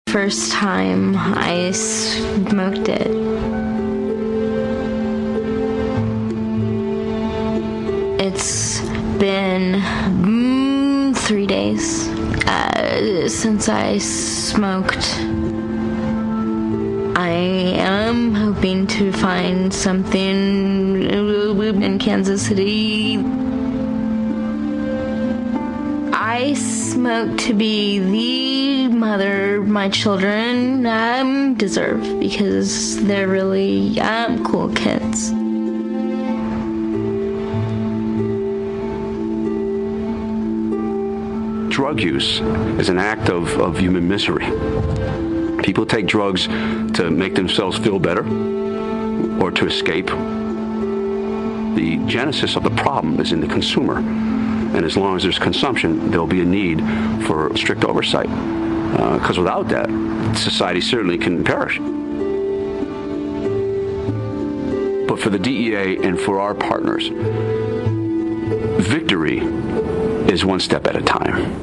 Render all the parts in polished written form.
First time I smoked it. It's been 3 days since I smoked. I am hoping to find something in Kansas City. I smoke to be the mother my children deserve, because they're really cool kids. Drug use is an act of human misery. People take drugs to make themselves feel better or to escape. The genesis of the problem is in the consumer. And as long as there's consumption, there'll be a need for strict oversight. Because without that, society certainly can perish. But for the DEA and for our partners, victory is one step at a time.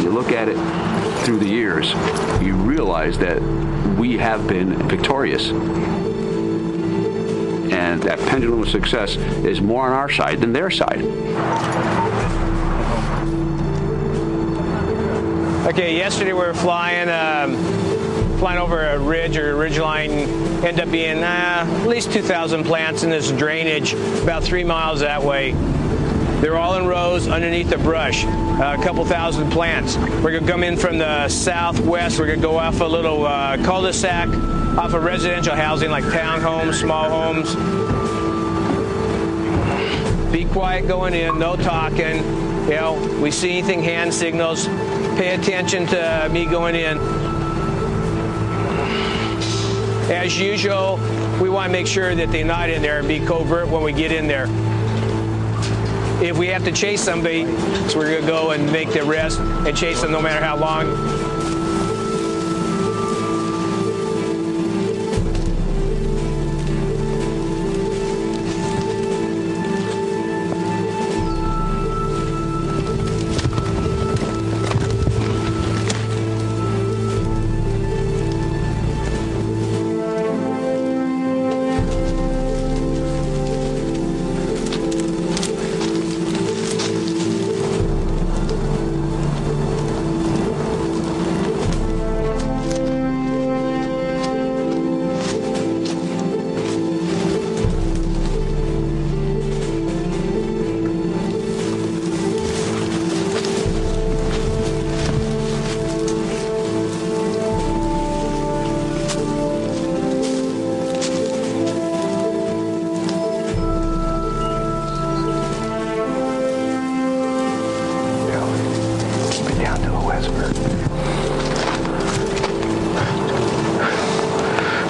You look at it through the years, you realize that we have been victorious. And that pendulum of success is more on our side than their side. Okay, yesterday we were flying over a ridge or a ridge line. Ended up being at least 2,000 plants in this drainage, about 3 miles that way. They're all in rows underneath the brush, a couple thousand plants. We're going to come in from the southwest. We're going to go off a little cul-de-sac, off of residential housing like townhomes, small homes. Be quiet going in, no talking. You know, we see anything, hand signals. Pay attention to me going in. As usual, we want to make sure that they're not in there and be covert when we get in there. If we have to chase somebody, so we're going to go and make the arrest and chase them no matter how long.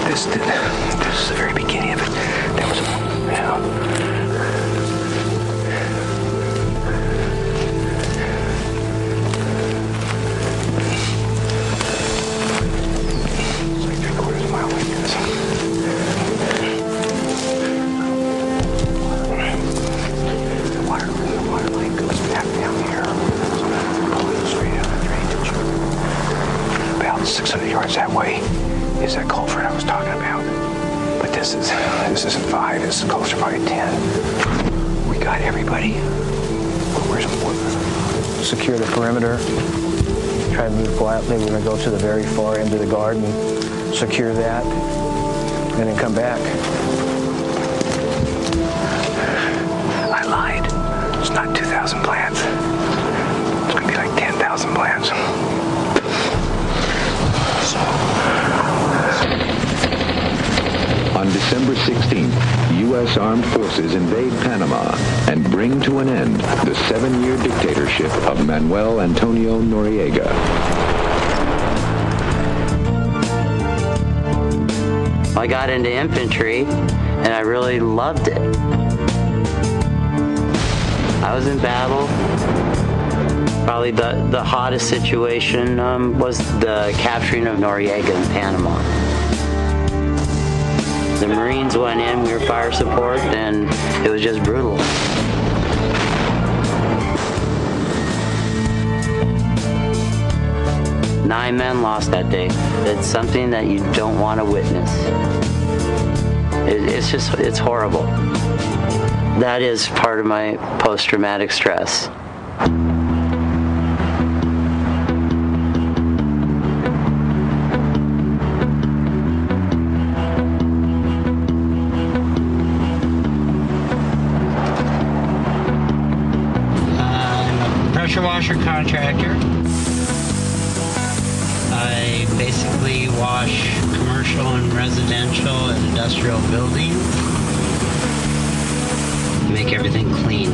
This is the very beginning of it. That was, it's like 3/4 mile like this. The water line goes back down here. Pulling straight out of the drainage. About 600 yards that way is that culvert I was talking about. But this isn't 5, this is closer, probably 10. We got everybody. Where's secure the perimeter, try to move quietly. We're going to go to the very far end of the garden, secure that, and then come back. I lied. It's not 2,000 plants. It's going to be like 10,000 plants. On December 16th, U.S. Armed Forces invade Panama and bring to an end the 7-year dictatorship of Manuel Antonio Noriega. I got into infantry and I really loved it. I was in battle. Probably the hottest situation was the capturing of Noriega in Panama. The Marines went in, we were fire support, and it was just brutal. 9 men lost that day. It's something that you don't want to witness. It's horrible. That is part of my post-traumatic stress. Pressure washer contractor. I basically wash commercial and residential and industrial buildings. Make everything clean.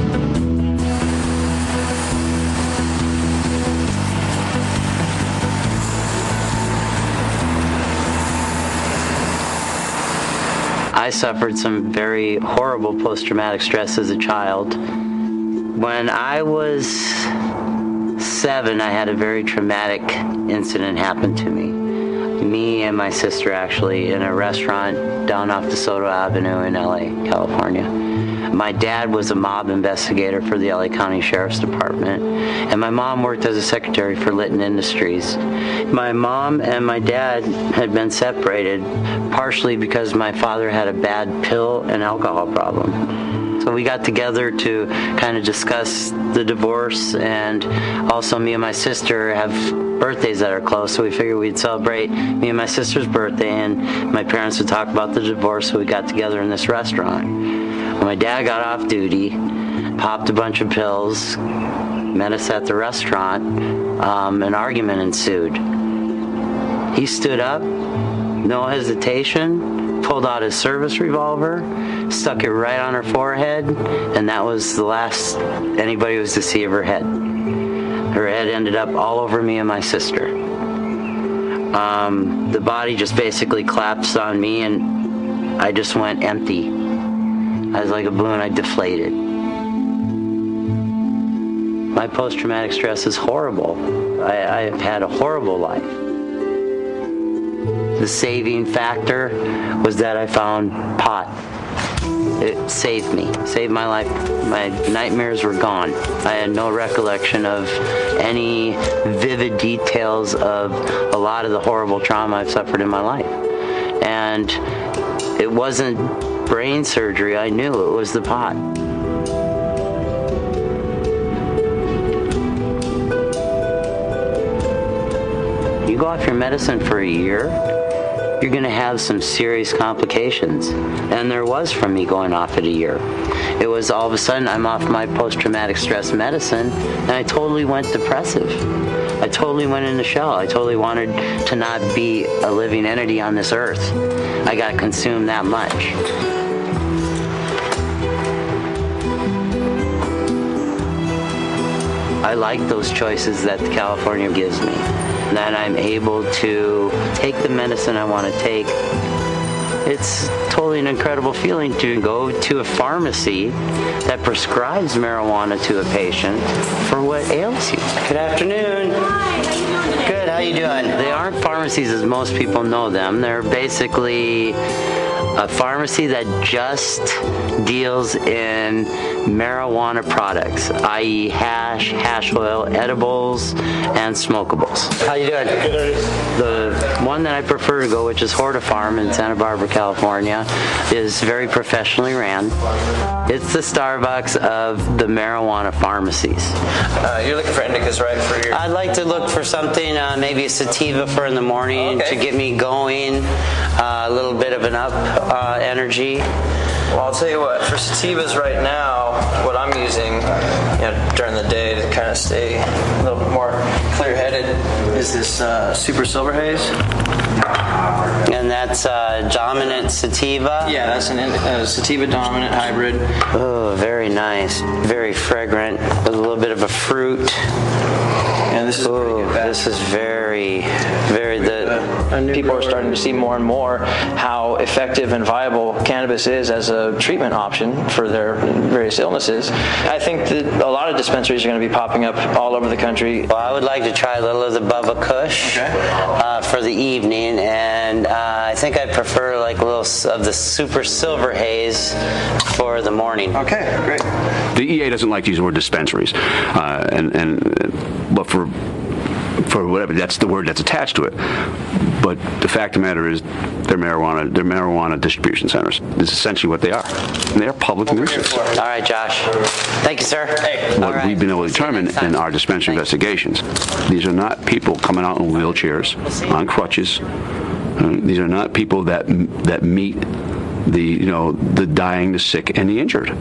I suffered some very horrible post-traumatic stress as a child. When I was 7, I had a very traumatic incident happen to me. Me and my sister actually in a restaurant down off DeSoto Avenue in LA, California. My dad was a mob investigator for the LA County Sheriff's Department, and my mom worked as a secretary for Litton Industries. My mom and my dad had been separated partially because my father had a bad pill and alcohol problem. So we got together to kind of discuss the divorce, and also me and my sister have birthdays that are close, so we figured we'd celebrate me and my sister's birthday, and my parents would talk about the divorce, so we got together in this restaurant. When my dad got off duty, popped a bunch of pills, met us at the restaurant, an argument ensued. He stood up, no hesitation, pulled out his service revolver, stuck it right on her forehead, and that was the last anybody was to see of her head. Her head ended up all over me and my sister. The body just basically collapsed on me, and I just went empty. I was like a balloon, I deflated. My post-traumatic stress is horrible. I have had a horrible life. The saving factor was that I found pot. It saved me, saved my life. My nightmares were gone. I had no recollection of any vivid details of a lot of the horrible trauma I've suffered in my life. And it wasn't brain surgery, I knew it was the pot. You go off your medicine for a year, you're going to have some serious complications. And there was from me going off it a year. It was all of a sudden I'm off my post-traumatic stress medicine, and I totally went depressive. I totally went in the shell. I totally wanted to not be a living entity on this earth. I got consumed that much. I like those choices that California gives me, that I'm able to take the medicine I want to take. It's totally an incredible feeling to go to a pharmacy that prescribes marijuana to a patient for what ails you. Good afternoon. Hi, how you doing today? Good, how you doing? They aren't pharmacies as most people know them. They're basically a pharmacy that just deals in marijuana products, i.e. hash oil, edibles, and smokables. How you doing? The one that I prefer to go, which is Hortifarm in Santa Barbara, California, is very professionally ran. It's the Starbucks of the marijuana pharmacies. You're looking for indicas, right? For your... I'd like to look for something, maybe a sativa for in the morning to get me going, a little bit of an up energy. Well, I'll tell you what, for sativas right now, what I'm using during the day to kind of stay a little bit more clear-headed is this Super Silver Haze. And that's dominant sativa? Yeah, that's a sativa dominant hybrid. Oh, very nice. Very fragrant, with a little bit of a fruit. And this is a pretty good batch. This is very, people are starting to see more and more how effective and viable cannabis is as a treatment option for their various illnesses. I think that a lot of dispensaries are going to be popping up all over the country. Well, I would like to try a little of the Bubba Kush for the evening, and I think I'd prefer like a little of the Super Silver Haze for the morning. Okay, great. The EA doesn't like to use the word dispensaries, but for for whatever, that's the word that's attached to it. But the fact of the matter is, they're marijuana distribution centers. This is essentially what they are. And they're public nuisance. All right, Josh. Thank you, sir. What we've been able to determine in our dispensary investigations, these are not people coming out in wheelchairs, on crutches. These are not people that meet the dying, the sick, and the injured.